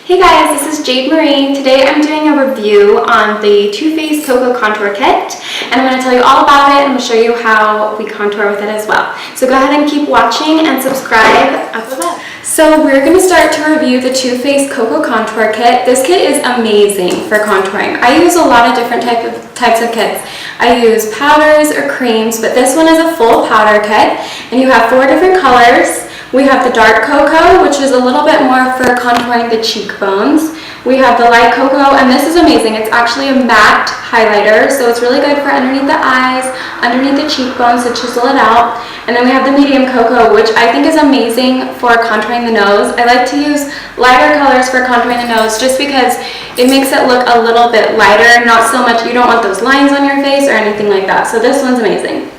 Hey guys, this is Jade Marie. Today I'm doing a review on the Too Faced Cocoa Contour Kit, and I'm going to tell you all about it and I'm going to show you how we contour with it as well. So go ahead and keep watching and subscribe up above. So we're going to start to review the Too Faced Cocoa Contour Kit. This kit is amazing for contouring. I use a lot of different types of kits. I use powders or creams, but this one is a full powder kit, and you have 4 different colors. We have the dark cocoa, which is a little bit more for contouring the cheekbones. We have the light cocoa, and this is amazing. It's actually a matte highlighter, so it's really good for underneath the eyes, underneath the cheekbones to chisel it out. And then we have the medium cocoa, which I think is amazing for contouring the nose. I like to use lighter colors for contouring the nose just because it makes it look a little bit lighter, not so much, you don't want those lines on your face or anything like that. So this one's amazing.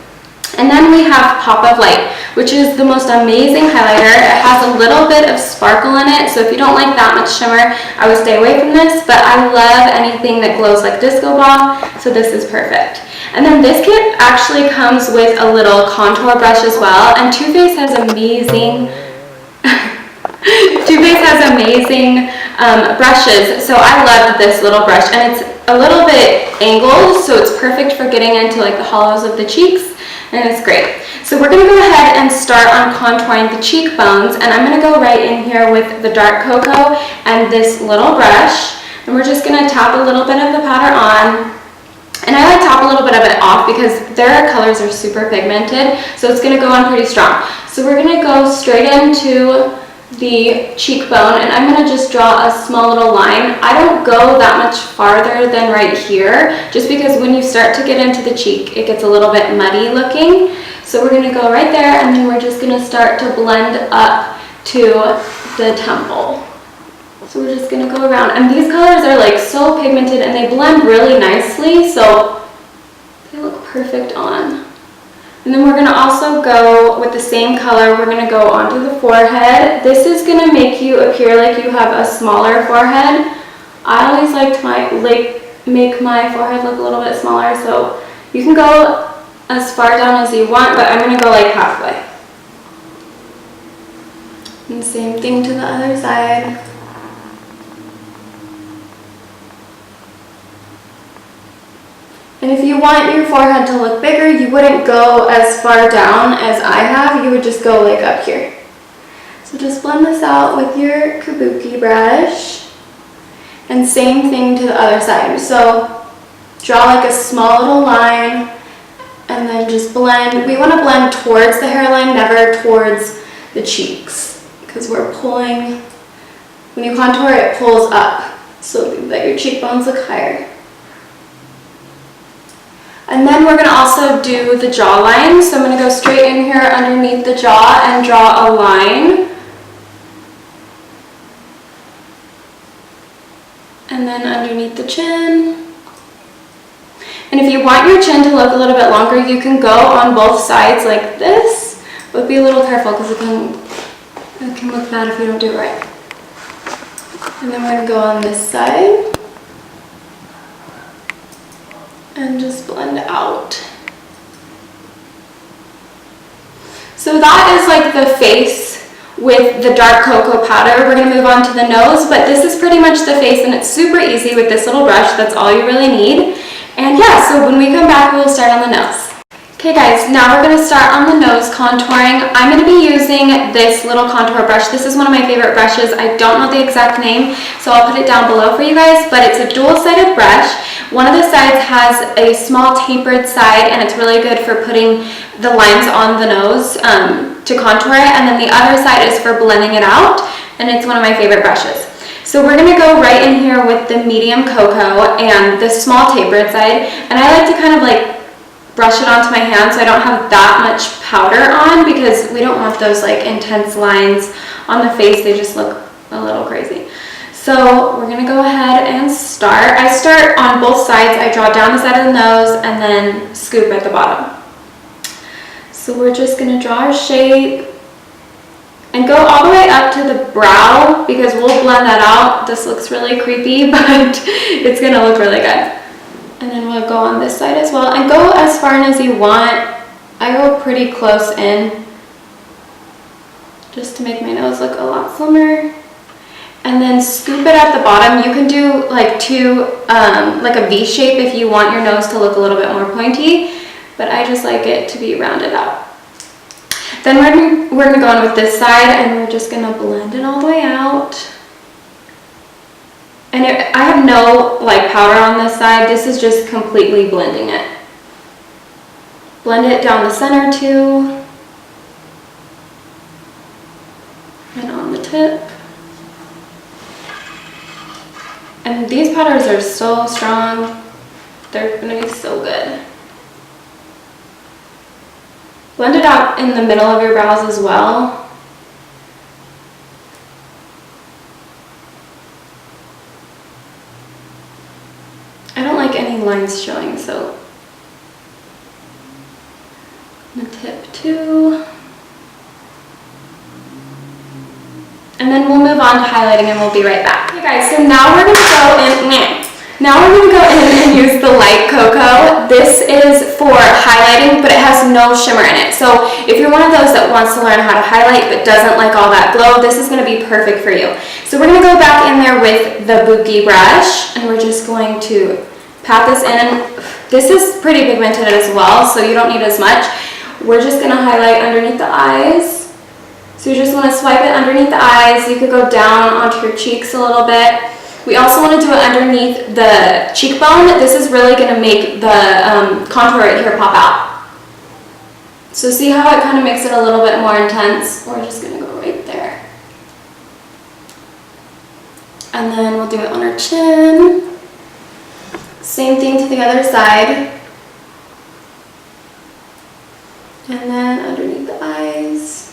And then we have Pop of Light, which is the most amazing highlighter. It has a little bit of sparkle in it, so if you don't like that much shimmer, I would stay away from this, but I love anything that glows like disco ball, so this is perfect. And then this kit actually comes with a little contour brush as well, and Too Faced has amazing brushes, so I loved this little brush, and it's a little bit angled, so it's perfect for getting into like the hollows of the cheeks. And it's great. So we're going to go ahead and start on contouring the cheekbones, and I'm going to go right in here with the dark cocoa and this little brush, and we're just going to tap a little bit of the powder on, and I like to tap a little bit of it off because their colors are super pigmented, so it's going to go on pretty strong. So we're going to go straight into the cheekbone, and I'm going to just draw a small little line. I don't go that much farther than right here, just because when you start to get into the cheek, it gets a little bit muddy looking. So we're going to go right there, and then we're just going to start to blend up to the temple. So we're just going to go around, and these colors are like so pigmented, and they blend really nicely, so they look perfect on. And then we're going to also go with the same color, we're going to go onto the forehead. This is going to make you appear like you have a smaller forehead. I always like to make my forehead look a little bit smaller, so you can go as far down as you want, but I'm going to go like halfway. And same thing to the other side. And if you want your forehead to look bigger, you wouldn't go as far down as I have, you would just go like up here. So just blend this out with your kabuki brush, and same thing to the other side. So draw like a small little line, and then just blend. We want to blend towards the hairline, never towards the cheeks, because we're pulling, when you contour it pulls up so that your cheekbones look higher. And then we're going to also do the jawline. So I'm going to go straight in here underneath the jaw and draw a line. And then underneath the chin. And if you want your chin to look a little bit longer, you can go on both sides like this. But be a little careful because it can look bad if you don't do it right. And then we're going to go on this side. And just blend out. So that is like the face with the dark cocoa powder. We're going to move on to the nose, but this is pretty much the face, and it's super easy with this little brush. That's all you really need. And yeah, so when we come back, we'll start on the nose. Okay guys, now we're going to start on the nose contouring. I'm going to be using this little contour brush. This is one of my favorite brushes. I don't know the exact name, so I'll put it down below for you guys, but it's a dual-sided brush. One of the sides has a small tapered side, and it's really good for putting the lines on the nose to contour it, and then the other side is for blending it out, and it's one of my favorite brushes. So we're going to go right in here with the medium cocoa and the small tapered side, and I like to kind of like brush it onto my hand so I don't have that much powder on, because we don't want those like intense lines on the face. They just look a little crazy. So we're going to go ahead and start. I start on both sides. I draw down the side of the nose and then scoop at the bottom. So we're just going to draw our shape and go all the way up to the brow, because we'll blend that out. This looks really creepy, but it's going to look really good. And then we'll go on this side as well, and go as far in as you want. I go pretty close in just to make my nose look a lot slimmer. And and then scoop it at the bottom. You can do like like a V shape if you want your nose to look a little bit more pointy, but I just like it to be rounded out. Then we're gonna go in with this side, and we're just gonna blend it all the way out. And I have no like powder on this side. This is just completely blending it. Blend it down the center too, and on the tip. And these powders are so strong. They're gonna be so good. Blend it out in the middle of your brows as well. I don't like any lines showing, so I'm gonna tip too. And then we'll move on to highlighting and we'll be right back. Okay guys, so now we're gonna go in, and use the Light Cocoa. This is for highlighting, but it has no shimmer in it. So if you're one of those that wants to learn how to highlight but doesn't like all that glow, this is gonna be perfect for you. So we're gonna go back in there with the Buki brush, and we're just going to pat this in. This is pretty pigmented as well, so you don't need as much. We're just gonna highlight underneath the eyes. So you just want to swipe it underneath the eyes. You could go down onto your cheeks a little bit. We also want to do it underneath the cheekbone. This is really going to make the contour right here pop out. So see how it kind of makes it a little bit more intense? We're just going to go right there. And then we'll do it on our chin. Same thing to the other side. And then underneath the eyes.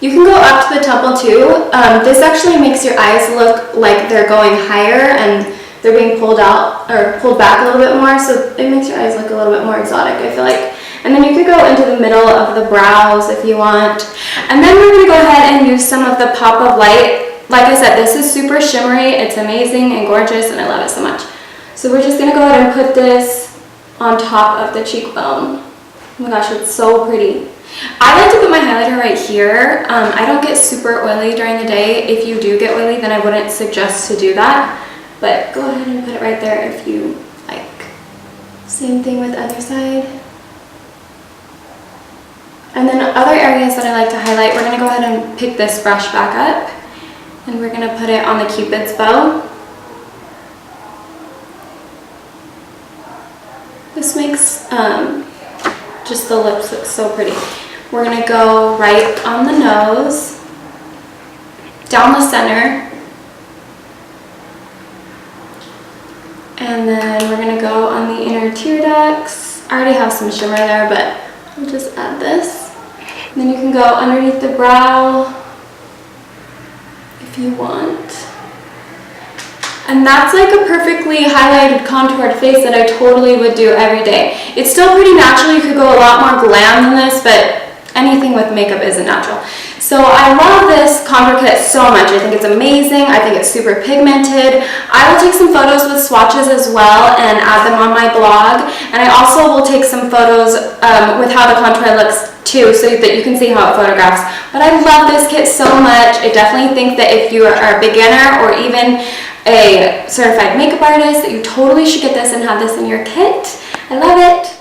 You can go up to the temple too. This actually makes your eyes look like they're going higher and they're being pulled out or pulled back a little bit more, so it makes your eyes look a little bit more exotic, I feel like. And then you could go into the middle of the brows if you want. And then we're gonna go ahead and use some of the Pop of Light. Like I said, this is super shimmery, it's amazing and gorgeous, and I love it so much. So we're just gonna go ahead and put this on top of the cheekbone. Oh my gosh, it's so pretty. I like to put my highlighter right here. I don't get super oily during the day. If you do get oily, then I wouldn't suggest to do that. But go ahead and put it right there if you like. Same thing with the other side. And then other areas that I like to highlight, we're going to go ahead and pick this brush back up. And we're going to put it on the Cupid's bow. This makes just the lips look so pretty. We're gonna go right on the nose, down the center, and then we're gonna go on the inner tear ducts. I already have some shimmer there, but I'll just add this. And then you can go underneath the brow if you want. And that's like a perfectly highlighted, contoured face that I totally would do every day. It's still pretty natural. You could go a lot more glam than this, but anything with makeup isn't natural. So I love this contour kit so much. I think it's amazing. I think it's super pigmented. I will take some photos with swatches as well and add them on my blog. And I also will take some photos with how the contour looks too, so that you can see how it photographs. But I love this kit so much. I definitely think that if you are a beginner or even a certified makeup artist, that you totally should get this and have this in your kit. I love it.